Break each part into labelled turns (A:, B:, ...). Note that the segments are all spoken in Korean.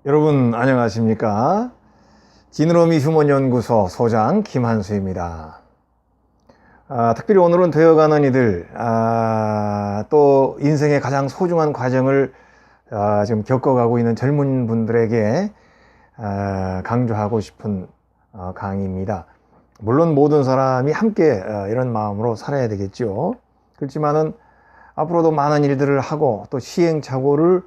A: 여러분 안녕하십니까? 지느러미 휴먼연구소 소장 김한수입니다. 특별히 오늘은 되어가는 이들, 또 인생의 가장 소중한 과정을 지금 겪어가고 있는 젊은 분들에게 강조하고 싶은 강의입니다. 물론 모든 사람이 함께 이런 마음으로 살아야 되겠죠. 그렇지만은 앞으로도 많은 일들을 하고 또 시행착오를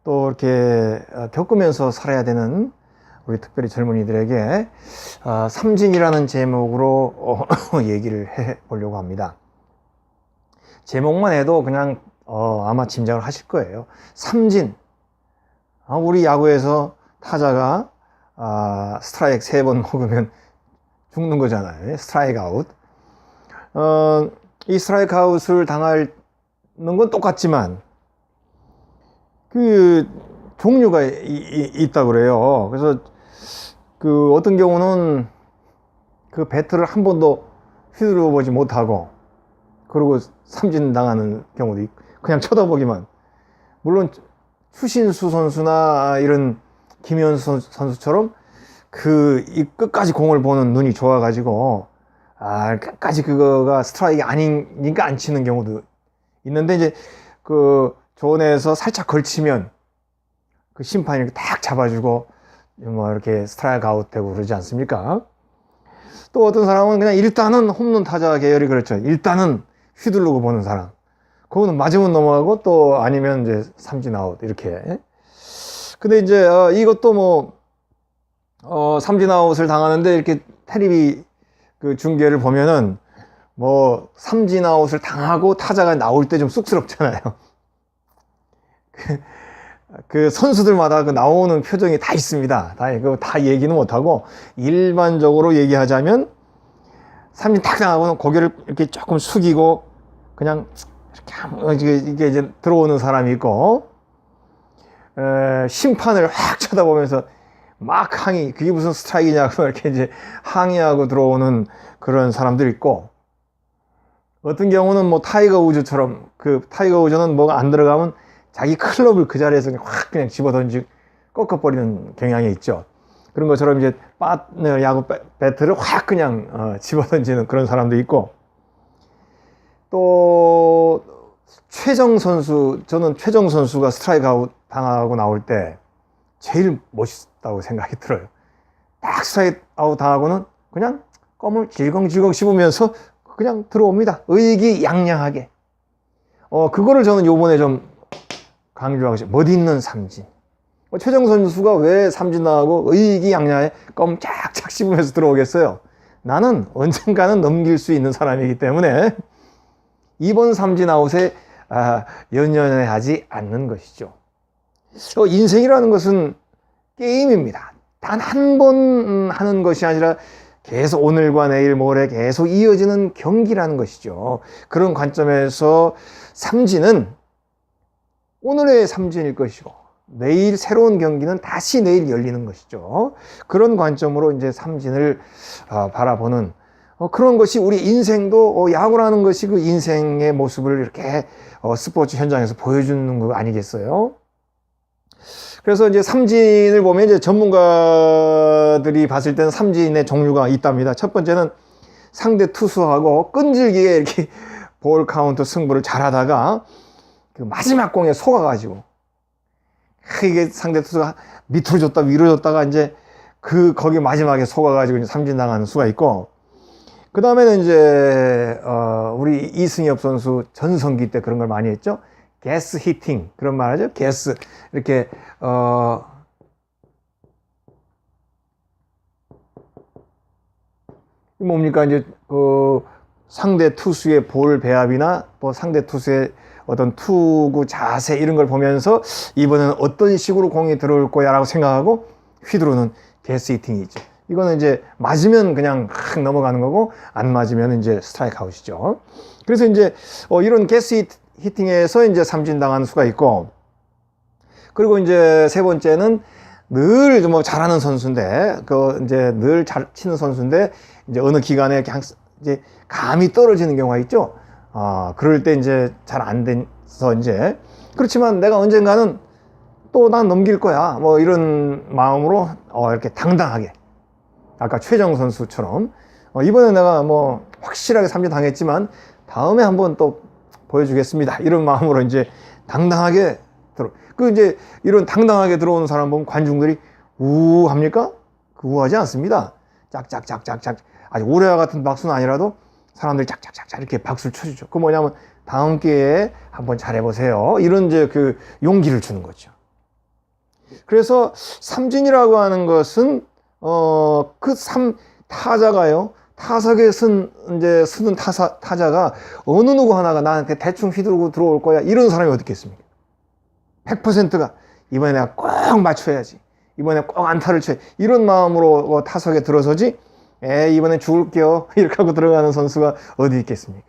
A: 또 이렇게 겪으면서 살아야 되는 우리 특별히 젊은이들에게 삼진이라는 제목으로 얘기를 해 보려고 합니다. 제목만 해도 그냥 아마 짐작을 하실 거예요. 삼진. 우리 야구에서 타자가 스트라이크 3번 먹으면 죽는 거잖아요. 스트라이크 아웃. 이 스트라이크 아웃을 당하는 건 똑같지만 그 종류가 있다고 그래요. 그래서 그 어떤 경우는 그 배트를 한 번도 휘두르 보지 못하고 그리고 삼진 당하는 경우도 있고 그냥 쳐다보기만. 물론 추신수 선수나 이런 김현수 선수처럼 이 끝까지 공을 보는 눈이 좋아가지고 끝까지 그거가 스트라이크가 아니니까 안 치는 경우도 있는데, 이제 그 존에서 살짝 걸치면 그 심판이 이렇게 딱 잡아주고 뭐 이렇게 스트라이크 아웃 되고 그러지 않습니까? 또 어떤 사람은 그냥 일단은 홈런 타자 계열이 그렇죠. 일단은 휘두르고 보는 사람. 그거는 맞으면 넘어가고 또 아니면 이제 삼진 아웃 이렇게. 근데 이제 이것도 뭐 삼진 아웃을 당하는데 이렇게 테레비 그 중계를 보면은 뭐 삼진 아웃을 당하고 타자가 나올 때 좀 쑥스럽잖아요. 그 선수들마다 그 나오는 표정이 다 있습니다. 다 얘기는 못하고 일반적으로 얘기하자면 삼진 탁 당하고는 고개를 이렇게 조금 숙이고 그냥 이렇게 이게 이제 들어오는 사람이 있고, 심판을 확 쳐다보면서 막 항의, 그게 무슨 스트라이크냐고 이렇게 이제 항의하고 들어오는 그런 사람들이 있고, 어떤 경우는 뭐 타이거 우즈처럼, 그 타이거 우즈는 뭐가 안 들어가면 자기 클럽을 그 자리에서 그냥 집어던지고 꺾어버리는 경향이 있죠. 그런 것처럼 이제 야구 배트를 확 그냥 집어던지는 그런 사람도 있고, 또 최정 선수, 저는 최정 선수가 스트라이크 아웃 당하고 나올 때 제일 멋있다고 생각이 들어요. 딱 스트라이크 아웃 당하고는 그냥 껌을 질겅질겅 씹으면서 그냥 들어옵니다. 의기양양하게. 그거를 저는 요번에 좀 강조하고 싶어요. 멋있는 삼진. 최정 선수가 왜 삼진 나가고 의기양양하게 껌짝짝 씹으면서 들어오겠어요? 나는 언젠가는 넘길 수 있는 사람이기 때문에 이번 삼진 아웃에 연연하지 않는 것이죠. 인생이라는 것은 게임입니다. 단 한 번 하는 것이 아니라 계속 오늘과 내일 모레 계속 이어지는 경기라는 것이죠. 그런 관점에서 삼진은 오늘의 삼진일 것이고 내일 새로운 경기는 다시 내일 열리는 것이죠. 그런 관점으로 이제 삼진을 바라보는 그런 것이 우리 인생도 야구라는 것이 그 인생의 모습을 이렇게 스포츠 현장에서 보여주는 거 아니겠어요? 그래서 이제 삼진을 보면 이제 전문가들이 봤을 때는 삼진의 종류가 있답니다. 첫 번째는 상대 투수하고 끈질기게 이렇게 볼 카운트 승부를 잘하다가 그 마지막 공에 속아가지고 이게 상대 투수가 밑으로 줬다 위로 줬다가 이제 거기 마지막에 속아가지고 이제 삼진 당하는 수가 있고, 그 다음에는 이제 우리 이승엽 선수 전성기 때 그런 걸 많이 했죠. 게스 히팅, 그런 말 하죠. 게스 이렇게 뭡니까 이제 그 상대 투수의 볼 배합이나 또 상대 투수의 어떤 투구 자세 이런 걸 보면서 이번에는 어떤 식으로 공이 들어올 거야 라고 생각하고 휘두르는 게스 히팅이죠. 이거는 이제 맞으면 그냥 확 넘어가는 거고 안 맞으면 이제 스트라이크 아웃이죠. 그래서 이제 이런 게스 히팅에서 이제 삼진 당하는 수가 있고, 그리고 이제 세 번째는 늘 뭐 잘하는 선수인데 이제 늘 잘 치는 선수인데 이제 어느 기간에 그냥 이제 감이 떨어지는 경우가 있죠. 그럴 때 이제 잘 안 돼서 이제, 그렇지만 내가 언젠가는 또 난 넘길 거야. 뭐 이런 마음으로 이렇게 당당하게 아까 최정 선수처럼 이번에 내가 뭐 확실하게 삼진 당했지만 다음에 한번 또 보여주겠습니다. 이런 마음으로 이제 당당하게 이제 이런 당당하게 들어오는 사람 보면 관중들이 우합니까? 우하지 않습니다. 짝짝짝짝짝 아주 올해와 같은 박수는 아니라도 사람들이 짝짝짝짝 이렇게 박수를 쳐주죠. 그 뭐냐면 다음 기회에 한번 잘해보세요. 이런 이제 그 용기를 주는 거죠. 그래서 삼진이라고 하는 것은 타자가요. 타석에 쓰는 타자가 어느 누구 하나가 나한테 대충 휘두르고 들어올 거야. 이런 사람이 어디 있겠습니까? 100%가 이번에 내가 꼭 맞춰야지. 이번에 꼭 안타를 쳐야 이런 마음으로 타석에 들어서지 이번엔 죽을게요. 이렇게 하고 들어가는 선수가 어디 있겠습니까?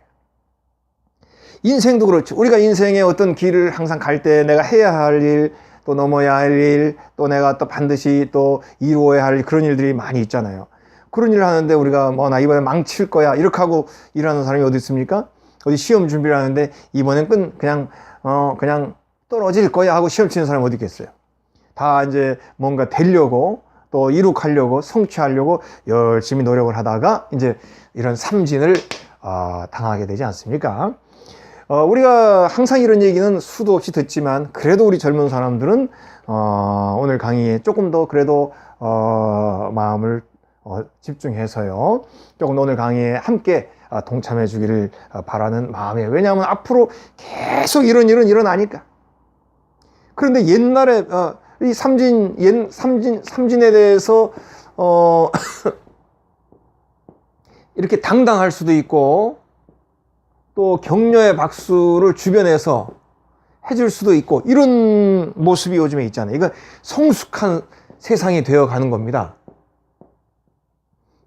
A: 인생도 그렇죠. 우리가 인생의 어떤 길을 항상 갈 때 내가 해야 할 일, 또 넘어야 할 일, 또 내가 또 반드시 또 이루어야 할 그런 일들이 많이 있잖아요. 그런 일을 하는데 우리가 나 이번에 망칠 거야. 이렇게 하고 일하는 사람이 어디 있습니까? 어디 시험 준비를 하는데 이번엔 그냥 떨어질 거야 하고 시험 치는 사람이 어디 있겠어요? 다 이제 뭔가 되려고 또 이룩하려고 성취하려고 열심히 노력을 하다가 이제 이런 삼진을 당하게 되지 않습니까? 우리가 항상 이런 얘기는 수도 없이 듣지만 그래도 우리 젊은 사람들은 오늘 강의에 조금 더 그래도 마음을 집중해서요. 조금 오늘 강의에 함께 동참해 주기를 바라는 마음이에요. 왜냐하면 앞으로 계속 이런 일은 일어나니까. 그런데 옛날에 이 삼진에 대해서 이렇게 당당할 수도 있고 또 격려의 박수를 주변에서 해줄 수도 있고 이런 모습이 요즘에 있잖아요. 이건 성숙한 세상이 되어가는 겁니다.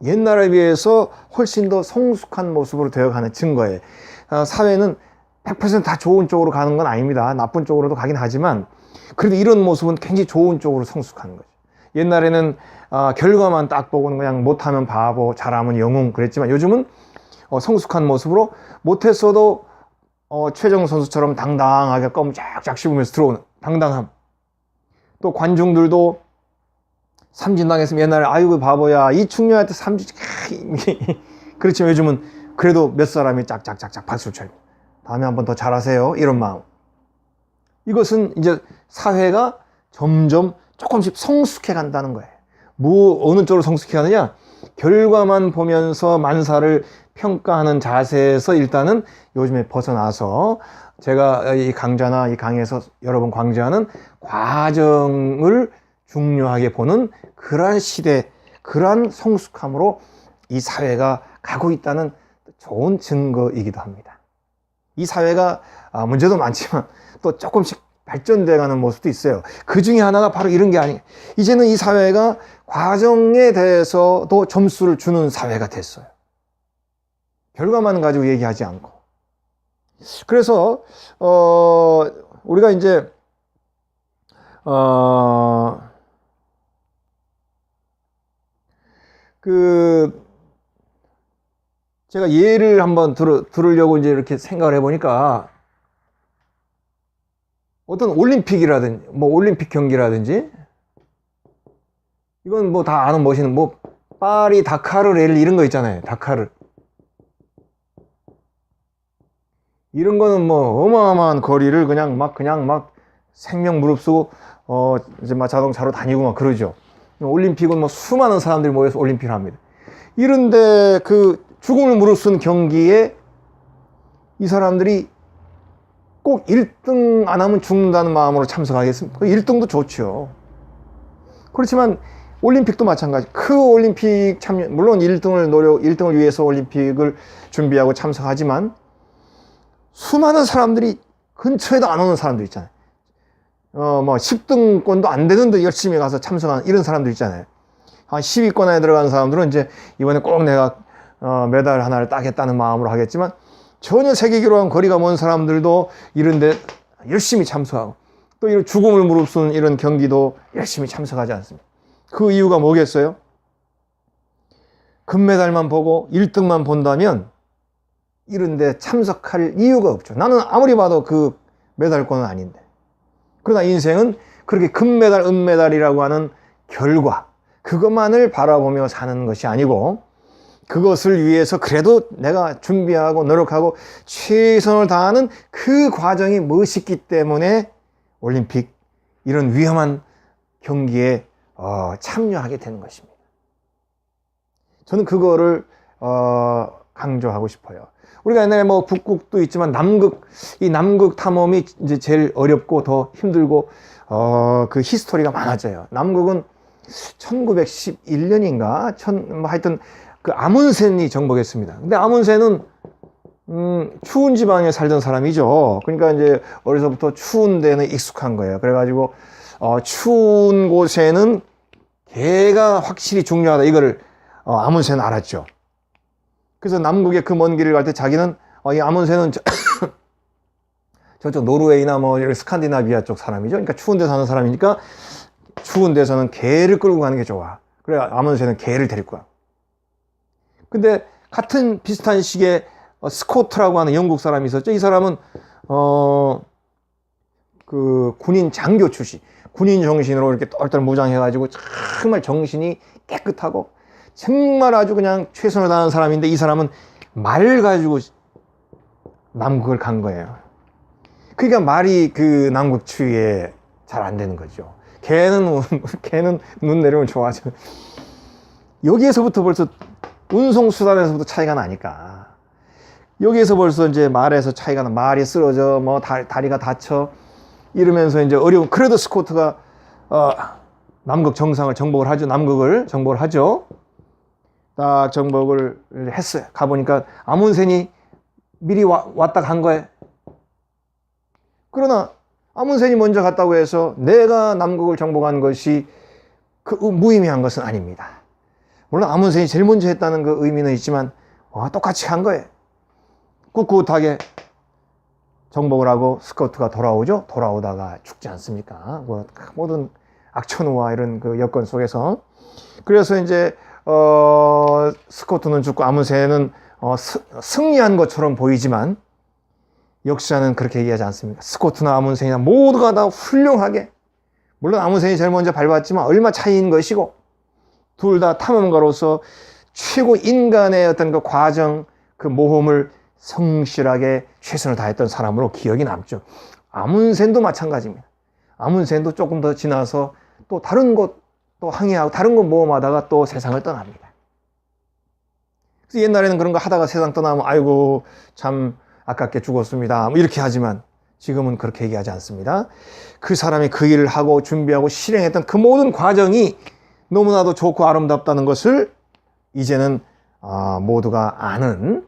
A: 옛날에 비해서 훨씬 더 성숙한 모습으로 되어가는 증거예요. 사회는 100% 다 좋은 쪽으로 가는 건 아닙니다. 나쁜 쪽으로도 가긴 하지만 그래도 이런 모습은 굉장히 좋은 쪽으로 성숙하는 거죠. 옛날에는 결과만 딱 보고는 그냥 못하면 바보, 잘하면 영웅 그랬지만 요즘은 성숙한 모습으로 못했어도 최정 선수처럼 당당하게 껌 쫙쫙 씹으면서 들어오는 당당함. 또 관중들도 삼진 당했으면 옛날에 아이고 바보야 이 충녀한테 삼진 그렇지만 요즘은 그래도 몇 사람이 짝짝짝짝 박수를 쳐요. 다음에 한번 더 잘하세요. 이런 마음. 이것은 이제 사회가 점점 조금씩 성숙해 간다는 거예요. 어느 쪽으로 성숙해 가느냐? 결과만 보면서 만사를 평가하는 자세에서 일단은 요즘에 벗어나서 제가 이 강좌나 이 강의에서 여러 번 강조하는 과정을 중요하게 보는 그러한 시대, 그러한 성숙함으로 이 사회가 가고 있다는 좋은 증거이기도 합니다. 이 사회가 문제도 많지만 또 조금씩 발전돼 가는 모습도 있어요. 그 중에 하나가 바로 이런 게 아니에요. 이제는 이 사회가 과정에 대해서도 점수를 주는 사회가 됐어요. 결과만 가지고 얘기하지 않고. 그래서 우리가 이제 제가 예를 한번 들으려고 이제 이렇게 생각을 해보니까 어떤 올림픽이라든지 뭐 올림픽 경기라든지 이건 뭐 다 아는 멋있는 뭐 파리 다카르 랠리 이런 거 있잖아요. 다카르 이런 거는 뭐 어마어마한 거리를 그냥 막 생명 무릅쓰고 이제 막 자동차로 다니고 막 그러죠. 올림픽은 뭐 수많은 사람들이 모여서 올림픽을 합니다. 이런데 그 죽음을 무릅쓴 경기에 이 사람들이 꼭 1등 안 하면 죽는다는 마음으로 참석하겠습니까? 1등도 좋죠. 그렇지만 올림픽도 마찬가지. 그 올림픽 참여, 물론 1등을 위해서 올림픽을 준비하고 참석하지만 수많은 사람들이 근처에도 안 오는 사람들 있잖아요. 뭐 10등권도 안 되는데 열심히 가서 참석하는 이런 사람들 있잖아요. 한 10위권 안에 들어가는 사람들은 이제 이번에 꼭 내가 메달 하나를 따겠다는 마음으로 하겠지만 전혀 세계 기록한 거리가 먼 사람들도 이런데 열심히 참석하고 또 이런 죽음을 무릅쓰는 이런 경기도 열심히 참석하지 않습니다. 그 이유가 뭐겠어요? 금메달만 보고 1등만 본다면 이런데 참석할 이유가 없죠. 나는 아무리 봐도 그 메달권은 아닌데. 그러나 인생은 그렇게 금메달, 은메달이라고 하는 결과, 그것만을 바라보며 사는 것이 아니고, 그것을 위해서 그래도 내가 준비하고 노력하고 최선을 다하는 그 과정이 멋있기 때문에 올림픽, 이런 위험한 경기에 참여하게 되는 것입니다. 저는 그거를 강조하고 싶어요. 우리가 옛날에 뭐 북극도 있지만 이 남극 탐험이 이제 제일 어렵고 더 힘들고 그 히스토리가 많아져요. 남극은 1911년인가 뭐 하여튼 그 아문센이 정복했습니다. 근데 아문센은 추운 지방에 살던 사람이죠. 그러니까 이제 어려서부터 추운 데는 익숙한 거예요. 그래가지고 추운 곳에는 개가 확실히 중요하다, 이거를 아문센은 알았죠. 그래서 남극의 그 먼 길을 갈 때 자기는 이 아문센은 저쪽 노르웨이나 뭐 스칸디나비아 쪽 사람이죠. 그러니까 추운 데 사는 사람이니까 추운 데서는 개를 끌고 가는 게 좋아. 그래 아문센은 개를 데리고 가. 근데 같은 비슷한 시기에 스코트라고 하는 영국 사람이 있었죠. 이 사람은 그 군인 장교 출신, 군인 정신으로 이렇게 똘똘 무장해가지고 정말 정신이 깨끗하고 정말 아주 그냥 최선을 다하는 사람인데, 이 사람은 말 가지고 남극을 간 거예요. 그러니까 말이 그 남극 추위에 잘 안 되는 거죠. 걔는 눈 내리면 좋아하죠. 여기에서부터 벌써 운송수단에서부터 차이가 나니까, 여기에서 벌써 이제 말에서 차이가 나, 말이 쓰러져, 뭐 다리가 다쳐 이러면서 이제 어려운, 그래도 스코트가 남극 정상을 정복을 하죠. 남극을 정복을 하죠. 딱 정복을 했어요. 가보니까 아문센이 미리 왔다 간 거예요. 그러나 아문센이 먼저 갔다고 해서 내가 남극을 정복한 것이 그 무의미한 것은 아닙니다. 물론 아문센이 제일 먼저 했다는 그 의미는 있지만 똑같이 한 거예요. 꿋꿋하게 정복을 하고 스코트가 돌아오죠. 돌아오다가 죽지 않습니까? 뭐 모든 악천후와 이런 그 여건 속에서. 그래서 이제 스코트는 죽고 아문센은 승리한 것처럼 보이지만 역사는 그렇게 얘기하지 않습니다. 스코트나 아문센이나 모두가 다 훌륭하게, 물론 아문센이 제일 먼저 밟았지만 얼마 차이인 것이고, 둘 다 탐험가로서 최고 인간의 어떤 그 과정, 그 모험을 성실하게 최선을 다했던 사람으로 기억이 남죠. 아문센도 마찬가지입니다. 아문센도 조금 더 지나서 또 다른 곳 또 항해하고 다른 곳 모험하다가 또 세상을 떠납니다. 그래서 옛날에는 그런 거 하다가 세상 떠나면 아이고 참 아깝게 죽었습니다, 뭐 이렇게 하지만 지금은 그렇게 얘기하지 않습니다. 그 사람이 그 일을 하고 준비하고 실행했던 그 모든 과정이 너무나도 좋고 아름답다는 것을 이제는 모두가 아는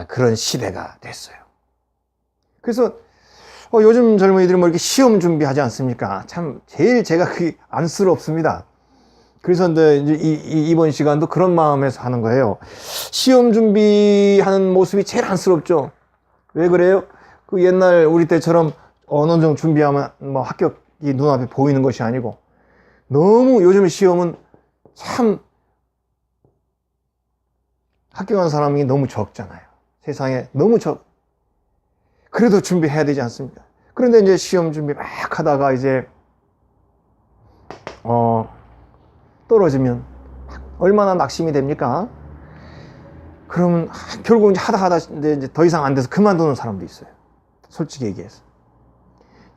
A: 그런 시대가 됐어요. 그래서 요즘 젊은이들이 뭐 이렇게 시험 준비하지 않습니까? 참 제일 제가 그게 안쓰럽습니다. 그래서 이제 이번 시간도 그런 마음에서 하는 거예요. 시험 준비하는 모습이 제일 안쓰럽죠. 왜 그래요? 그 옛날 우리 때처럼 어느 정도 준비하면 뭐 합격이 눈앞에 보이는 것이 아니고, 너무 요즘 시험은 참 합격한 사람이 너무 적잖아요. 세상에 너무 적. 그래도 준비해야 되지 않습니까? 그런데 이제 시험 준비 막 하다가 이제 떨어지면 얼마나 낙심이 됩니까? 그러면 결국 이제 하다 이제 더 이상 안 돼서 그만두는 사람도 있어요. 솔직히 얘기해서.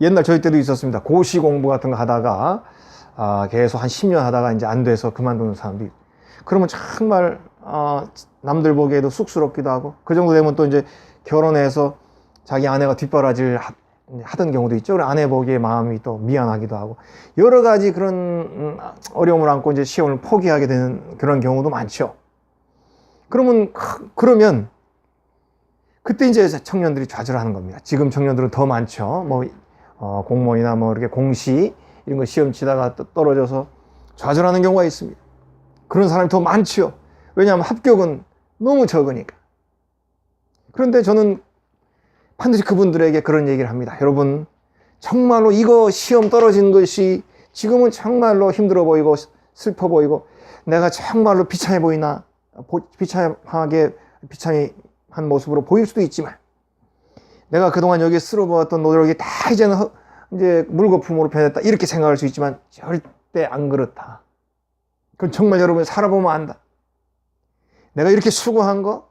A: 옛날 저희 때도 있었습니다. 고시 공부 같은 거 하다가 계속 한 10년 하다가 이제 안 돼서 그만두는 사람도 있고. 그러면 정말 남들 보기에도 쑥스럽기도 하고, 그 정도 되면 또 이제 결혼해서 자기 아내가 뒷바라지를 하던 경우도 있죠. 아내 보기에 마음이 또 미안하기도 하고, 여러 가지 그런 어려움을 안고 이제 시험을 포기하게 되는 그런 경우도 많죠. 그러면 그때 이제 청년들이 좌절하는 겁니다. 지금 청년들은 더 많죠. 뭐 공무원이나 뭐 이렇게 공시 이런 거 시험 치다가 떨어져서 좌절하는 경우가 있습니다. 그런 사람이 더 많죠. 왜냐하면 합격은 너무 적으니까. 그런데 저는 반드시 그분들에게 그런 얘기를 합니다. 여러분, 정말로 이거 시험 떨어진 것이 지금은 정말로 힘들어 보이고 슬퍼 보이고 내가 정말로 비참해 보이나, 비참한 모습으로 보일 수도 있지만, 내가 그동안 여기에 쓸어보았던 노력이 다 이제는 이제 물거품으로 변했다 이렇게 생각할 수 있지만 절대 안 그렇다. 그건 정말 여러분 살아보면 안다. 내가 이렇게 수고한 거,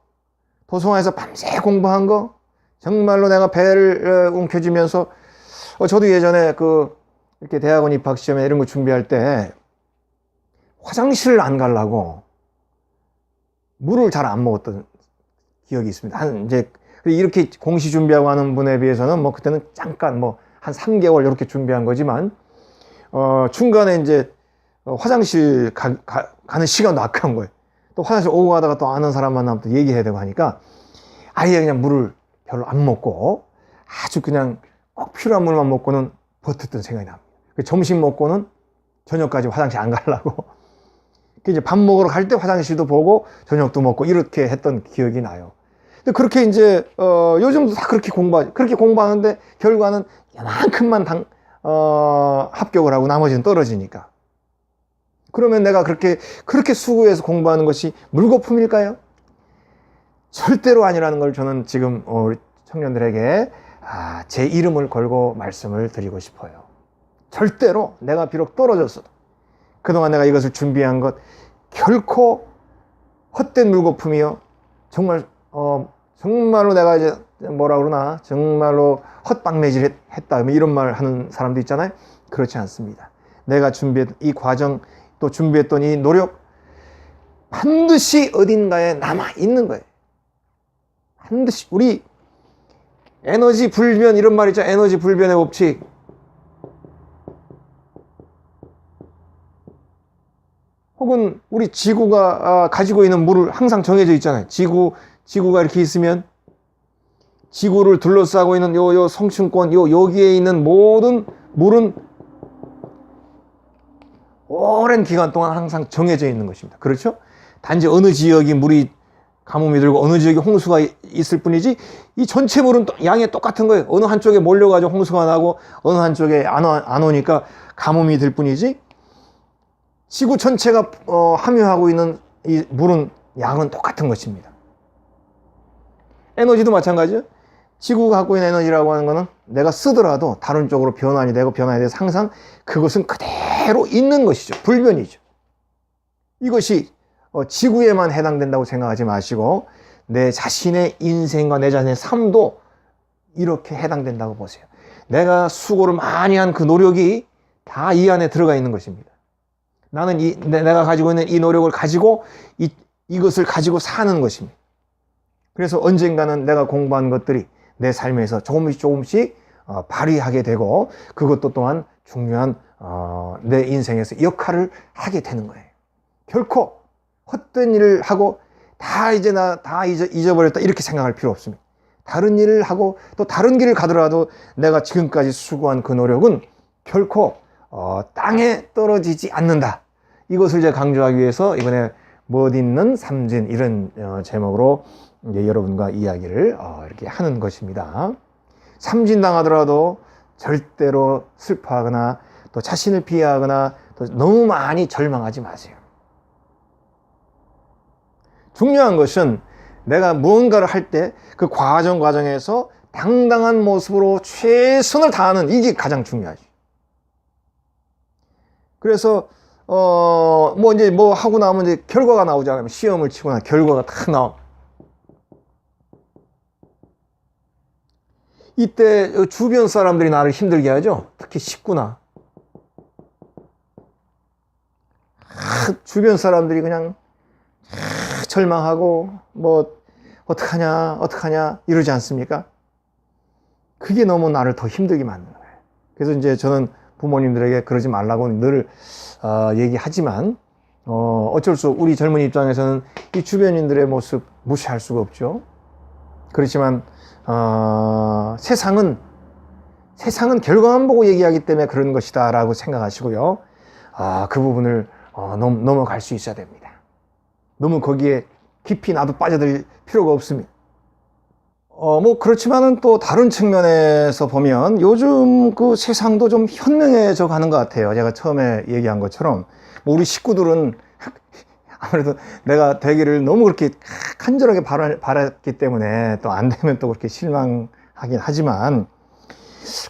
A: 도서관에서 밤새 공부한 거, 정말로 내가 배를 움켜쥐면서 저도 예전에 이렇게 대학원 입학 시험에 이런 거 준비할 때 화장실을 안 가려고 물을 잘 안 먹었던 기억이 있습니다. 이제 이렇게 공시 준비하고 하는 분에 비해서는 뭐 그때는 잠깐 한 3개월 이렇게 준비한 거지만 중간에 이제 화장실 가는 시간도 아까운 거예요. 또 화장실 오고 가다가 또 아는 사람 만나면 또 얘기해야 되고 하니까 아예 그냥 물을 별로 안 먹고 아주 그냥 꼭 필요한 물만 먹고는 버텼던 생각이 납니다. 점심 먹고는 저녁까지 화장실 안 가려고 이제 밥 먹으러 갈 때 화장실도 보고 저녁도 먹고 이렇게 했던 기억이 나요. 근데 그렇게 이제 요즘도 다 그렇게 공부하는데 결과는 이만큼만 합격을 하고 나머지는 떨어지니까. 그러면 내가 그렇게 수고해서 공부하는 것이 물거품일까요? 절대로 아니라는 걸 저는 지금 우리 청년들에게 제 이름을 걸고 말씀을 드리고 싶어요. 절대로 내가 비록 떨어졌어도 그동안 내가 이것을 준비한 것 결코 헛된 물거품이요. 정말로 내가 이제 뭐라 그러나 정말로 헛방매질 했다 이런 말 하는 사람도 있잖아요. 그렇지 않습니다. 내가 준비했던 이 과정 또 준비했던 이 노력 반드시 어딘가에 남아 있는 거예요. 반드시 우리 에너지 불변 이런 말 있죠. 에너지 불변의 법칙. 혹은 우리 지구가 가지고 있는 물을 항상 정해져 있잖아요. 지구가 이렇게 있으면 지구를 둘러싸고 있는 요 성층권 여기에 있는 모든 물은 오랜 기간 동안 항상 정해져 있는 것입니다. 그렇죠? 단지 어느 지역이 물이 가뭄이 들고 어느 지역에 홍수가 있을 뿐이지 이 전체 물은 양이 똑같은 거예요. 어느 한쪽에 몰려가지고 홍수가 나고 어느 한쪽에 안 오니까 가뭄이 들 뿐이지 지구 전체가 함유하고 있는 이 물은 양은 똑같은 것입니다. 에너지도 마찬가지죠. 지구가 갖고 있는 에너지라고 하는 것은 내가 쓰더라도 다른 쪽으로 변환이 되고 항상 그것은 그대로 있는 것이죠. 불변이죠. 이것이 지구에만 해당된다고 생각하지 마시고 내 자신의 인생과 내 자신의 삶도 이렇게 해당된다고 보세요. 내가 수고를 많이 한 그 노력이 다 이 안에 들어가 있는 것입니다. 나는 내가 가지고 있는 이 노력을 가지고 이것을 가지고 사는 것입니다. 그래서 언젠가는 내가 공부한 것들이 내 삶에서 조금씩 발휘하게 되고 그것도 또한 중요한 내 인생에서 역할을 하게 되는 거예요. 결코 헛된 일을 하고 다 잊어버렸다 이렇게 생각할 필요 없습니다. 다른 일을 하고 또 다른 길을 가더라도 내가 지금까지 수고한 그 노력은 결코 땅에 떨어지지 않는다. 이것을 이제 강조하기 위해서 이번에 멋있는 삼진 이런 제목으로 이제 여러분과 이야기를 이렇게 하는 것입니다. 삼진당하더라도 절대로 슬퍼하거나 또 자신을 비하하거나 또 너무 많이 절망하지 마세요. 중요한 것은 내가 무언가를 할 때 그 과정에서 당당한 모습으로 최선을 다하는 이게 가장 중요하죠. 그래서 이제 하고 나면 이제 결과가 나오잖아요. 시험을 치거나 결과가 딱 나와. 이때 주변 사람들이 나를 힘들게 하죠. 특히 식구나. 주변 사람들이 그냥 절망하고 어떡하냐 이러지 않습니까? 그게 너무 나를 더 힘들게 만드는 거예요. 그래서 이제 저는 부모님들에게 그러지 말라고 늘 얘기하지만 어쩔 수 없고 우리 젊은 입장에서는 이 주변인들의 모습 무시할 수가 없죠. 그렇지만 세상은 결과만 보고 얘기하기 때문에 그런 것이다 라고 생각하시고요. 그 부분을 넘어갈 수 있어야 됩니다. 너무 거기에 깊이 나도 빠져들 필요가 없습니다. 그렇지만은 또 다른 측면에서 보면 요즘 그 세상도 좀 현명해져 가는 것 같아요. 제가 처음에 얘기한 것처럼 우리 식구들은 아무래도 내가 되기를 너무 그렇게 간절하게 바랐기 때문에 또 안 되면 또 그렇게 실망하긴 하지만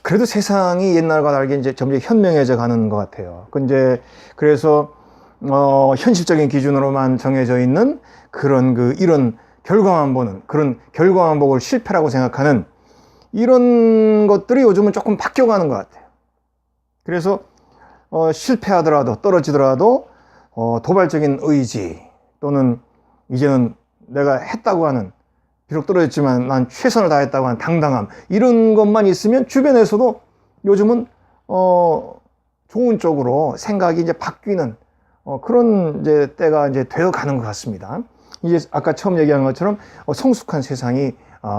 A: 그래도 세상이 옛날과 다르게 이제 점점 현명해져 가는 것 같아요. 그래서 현실적인 기준으로만 정해져 있는 그런 이런 결과만 보는, 그런 결과만 보고 실패라고 생각하는 이런 것들이 요즘은 조금 바뀌어가는 것 같아요. 그래서 실패하더라도, 떨어지더라도 도발적인 의지, 또는 이제는 내가 했다고 하는, 비록 떨어졌지만 난 최선을 다했다고 하는 당당함, 이런 것만 있으면 주변에서도 요즘은 좋은 쪽으로 생각이 이제 바뀌는 그런 이제 때가 이제 되어 가는 것 같습니다. 이제 아까 처음 얘기한 것처럼 성숙한 세상이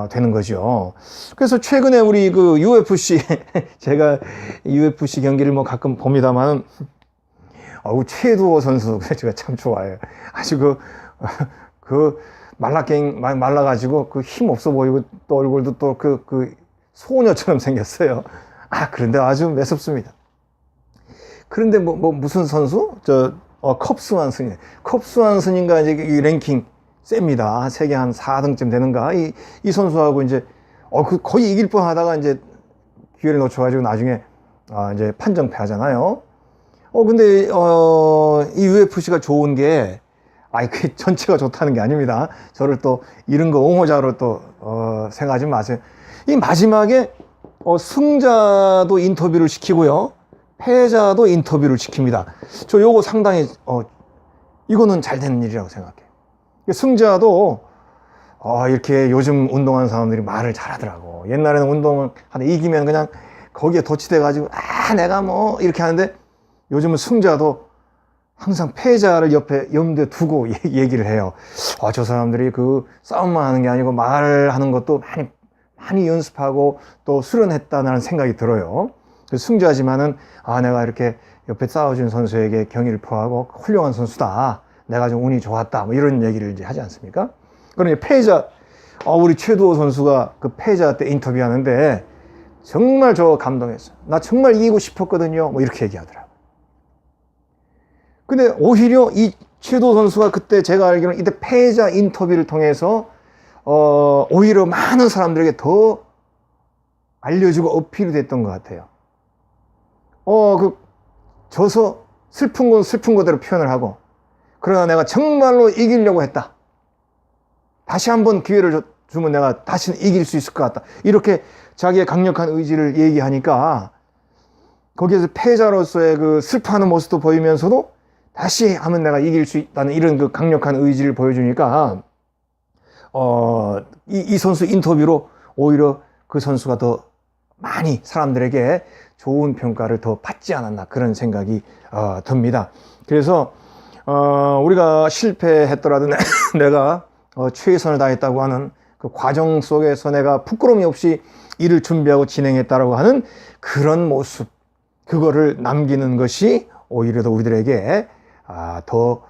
A: 되는 거죠. 그래서 최근에 우리 그 UFC 제가 UFC 경기를 뭐 가끔 봅니다만, 최두호 선수 제가 참 좋아해요. 아주 말라가지고 힘 없어 보이고, 또 얼굴도 또 소녀처럼 생겼어요. 그런데 아주 매섭습니다. 그런데 무슨 선수? 컵스 완슨이. 컵스 완슨인가, 이제 이 랭킹 셉니다. 세계 한 4등쯤 되는가. 이 선수하고 이제, 거의 이길 뻔 하다가 이제 기회를 놓쳐가지고 나중에, 이제 판정패 하잖아요. 근데, 이 UFC가 좋은 게, 그 전체가 좋다는 게 아닙니다. 저를 또 이런 거 옹호자로 또, 생각하지 마세요. 이 마지막에, 승자도 인터뷰를 시키고요. 패자도 인터뷰를 시킵니다. 저 요거 상당히, 이거는 잘 되는 일이라고 생각해요. 승자도, 이렇게 요즘 운동하는 사람들이 말을 잘하더라고. 옛날에는 운동을 이기면 그냥 거기에 도취돼가지고, 내가 뭐, 이렇게 하는데, 요즘은 승자도 항상 패자를 염두에 두고 얘기를 해요. 저 사람들이 싸움만 하는 게 아니고 말하는 것도 많이 연습하고 또 수련했다는 생각이 들어요. 승자지만은, 내가 이렇게 옆에 싸워준 선수에게 경의를 표하고 훌륭한 선수다, 내가 좀 운이 좋았다, 뭐 이런 얘기를 이제 하지 않습니까? 그러니 패자, 우리 최두호 선수가 패자 때 인터뷰하는데 정말 저 감동했어요. 나 정말 이기고 싶었거든요, 뭐 이렇게 얘기하더라고요. 근데 오히려 이 최두호 선수가 그때 제가 알기로는 이때 패자 인터뷰를 통해서 오히려 많은 사람들에게 더 알려주고 어필이 됐던 것 같아요. 져서 슬픈 건 슬픈 거대로 표현을 하고, 그러나 내가 정말로 이기려고 했다. 다시 한번 기회를 주면 내가 다시는 이길 수 있을 것 같다. 이렇게 자기의 강력한 의지를 얘기하니까, 거기에서 패자로서의 슬퍼하는 모습도 보이면서도 다시 하면 내가 이길 수 있다는 이런 강력한 의지를 보여주니까, 이 선수 인터뷰로 오히려 그 선수가 더 많이 사람들에게 좋은 평가를 더 받지 않았나, 그런 생각이 듭니다. 그래서 우리가 실패했더라도 내가 최선을 다했다고 하는 그 과정 속에서 내가 부끄러움이 없이 일을 준비하고 진행했다라고 하는 그런 모습, 그거를 남기는 것이 오히려 더 우리들에게 더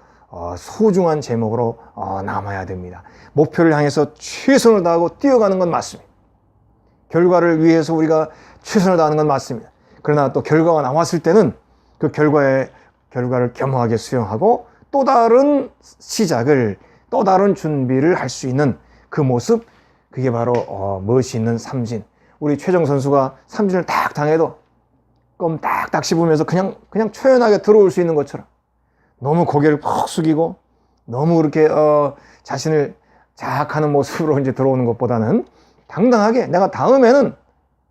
A: 소중한 제목으로 남아야 됩니다. 목표를 향해서 최선을 다하고 뛰어가는 건 맞습니다. 결과를 위해서 우리가 최선을 다하는 건 맞습니다. 그러나 또 결과가 나왔을 때는 그 결과를 겸허하게 수용하고 또 다른 시작을, 또 다른 준비를 할 수 있는 그 모습, 그게 바로 멋있는 삼진. 우리 최정 선수가 삼진을 딱 당해도 껌딱딱 씹으면서 그냥 초연하게 들어올 수 있는 것처럼, 너무 고개를 푹 숙이고 너무 그렇게 자신을 자학하는 모습으로 이제 들어오는 것보다는 당당하게 내가 다음에는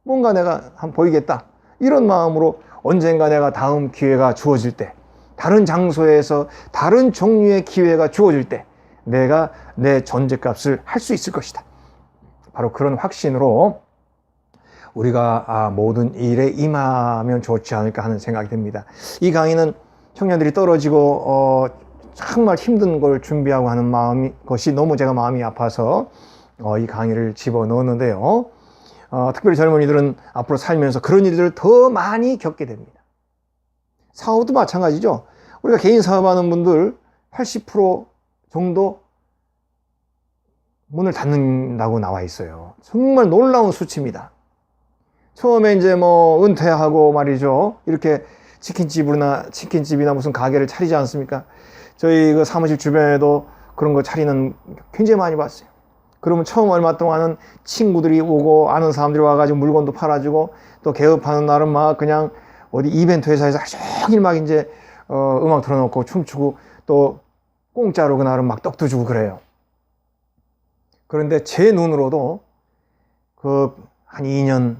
A: 뭔가 내가 한번 보이겠다, 이런 마음으로 언젠가 내가 다음 기회가 주어질 때, 다른 장소에서 다른 종류의 기회가 주어질 때 내가 내 존재값을 할 수 있을 것이다. 바로 그런 확신으로 우리가 모든 일에 임하면 좋지 않을까 하는 생각이 듭니다. 이 강의는 청년들이 떨어지고 정말 힘든 걸 준비하고 하는 것이 너무 제가 마음이 아파서 이 강의를 집어넣었는데요. 특별히 젊은이들은 앞으로 살면서 그런 일들을 더 많이 겪게 됩니다. 사업도 마찬가지죠. 우리가 개인 사업하는 분들 80% 정도 문을 닫는다고 나와 있어요. 정말 놀라운 수치입니다. 처음에 이제 은퇴하고 말이죠, 이렇게 치킨집이나 무슨 가게를 차리지 않습니까? 저희 사무실 주변에도 그런 거 차리는 굉장히 많이 봤어요. 그러면 처음 얼마 동안은 친구들이 오고 아는 사람들이 와가지고 물건도 팔아주고 또 개업하는 날은 막 그냥 어디 이벤트 회사에서 하루 종일 막 이제 음악 틀어놓고 춤추고 또 공짜로 그날은 막 떡도 주고 그래요. 그런데 제 눈으로도 그 한 2년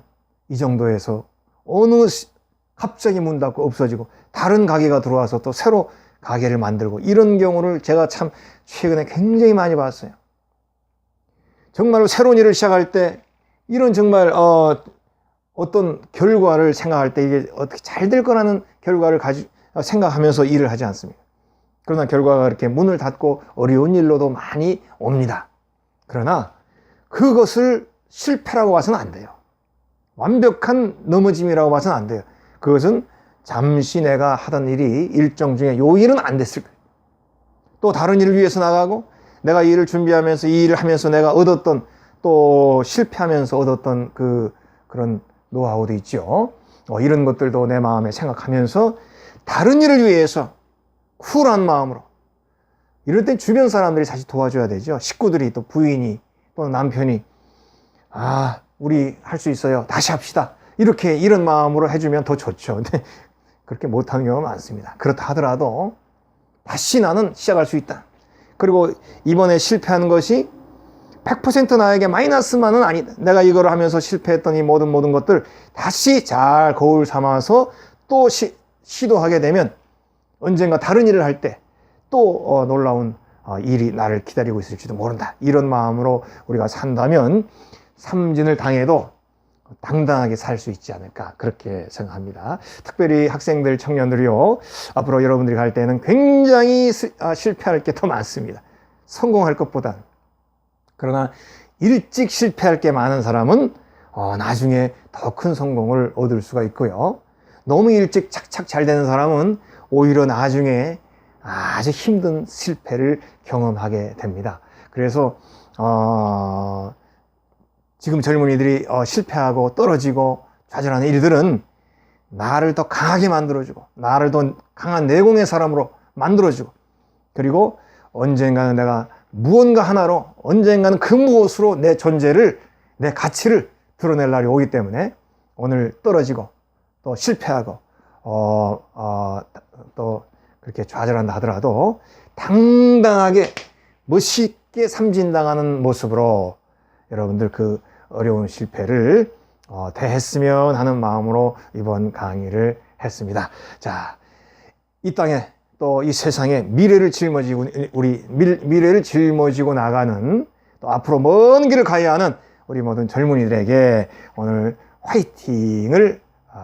A: 이 정도에서 갑자기 문 닫고 없어지고 다른 가게가 들어와서 또 새로 가게를 만들고 이런 경우를 제가 참 최근에 굉장히 많이 봤어요. 정말로 새로운 일을 시작할 때 이런 정말 어떤 결과를 생각할 때 이게 어떻게 잘 될 거라는 결과를 생각하면서 일을 하지 않습니다. 그러나 결과가 이렇게 문을 닫고 어려운 일로도 많이 옵니다. 그러나 그것을 실패라고 봐서는 안 돼요. 완벽한 넘어짐이라고 봐서는 안 돼요. 그것은 잠시 내가 하던 일이 일정 중에 요 일은 안 됐을 거예요. 또 다른 일을 위해서 나가고 내가 이 일을 준비하면서 이 일을 하면서 내가 얻었던 또 실패하면서 얻었던 그런 노하우도 있죠. 이런 것들도 내 마음에 생각하면서 다른 일을 위해서 쿨한 마음으로 이럴 땐 주변 사람들이 사실 도와줘야 되죠. 식구들이 또 부인이 또 남편이 우리 할 수 있어요. 다시 합시다. 이런 마음으로 해주면 더 좋죠. 근데 그렇게 못하는 경우가 많습니다. 그렇다 하더라도 다시 나는 시작할 수 있다. 그리고 이번에 실패하는 것이 100% 나에게 마이너스만은 아니다. 내가 이걸 하면서 실패했던 이 모든 것들 다시 잘 거울 삼아서 또 시도하게 되면 언젠가 다른 일을 할 때 또 놀라운 일이 나를 기다리고 있을지도 모른다. 이런 마음으로 우리가 산다면 삼진을 당해도 당당하게 살 수 있지 않을까 그렇게 생각합니다. 특별히 학생들, 청년들이요. 앞으로 여러분들이 갈 때는 굉장히 실패할 게 더 많습니다. 성공할 것보단. 그러나 일찍 실패할 게 많은 사람은 나중에 더 큰 성공을 얻을 수가 있고요. 너무 일찍 착착 잘 되는 사람은 오히려 나중에 아주 힘든 실패를 경험하게 됩니다. 그래서 지금 젊은이들이 실패하고 떨어지고 좌절하는 일들은 나를 더 강하게 만들어주고 나를 더 강한 내공의 사람으로 만들어주고 그리고 언젠가는 내가 무언가 하나로 언젠가는 그 무엇으로 내 존재를 내 가치를 드러낼 날이 오기 때문에 오늘 떨어지고 또 실패하고 또 그렇게 좌절한다 하더라도 당당하게 멋있게 삼진당하는 모습으로 여러분들 그 어려운 실패를 대했으면 하는 마음으로 이번 강의를 했습니다. 자, 이 땅에 또 이 세상에 미래를 짊어지고 나가는 또 앞으로 먼 길을 가야 하는 우리 모든 젊은이들에게 오늘 화이팅을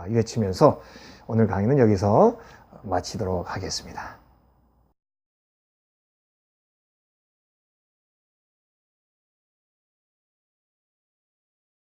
A: 외치면서 오늘 강의는 여기서 마치도록 하겠습니다.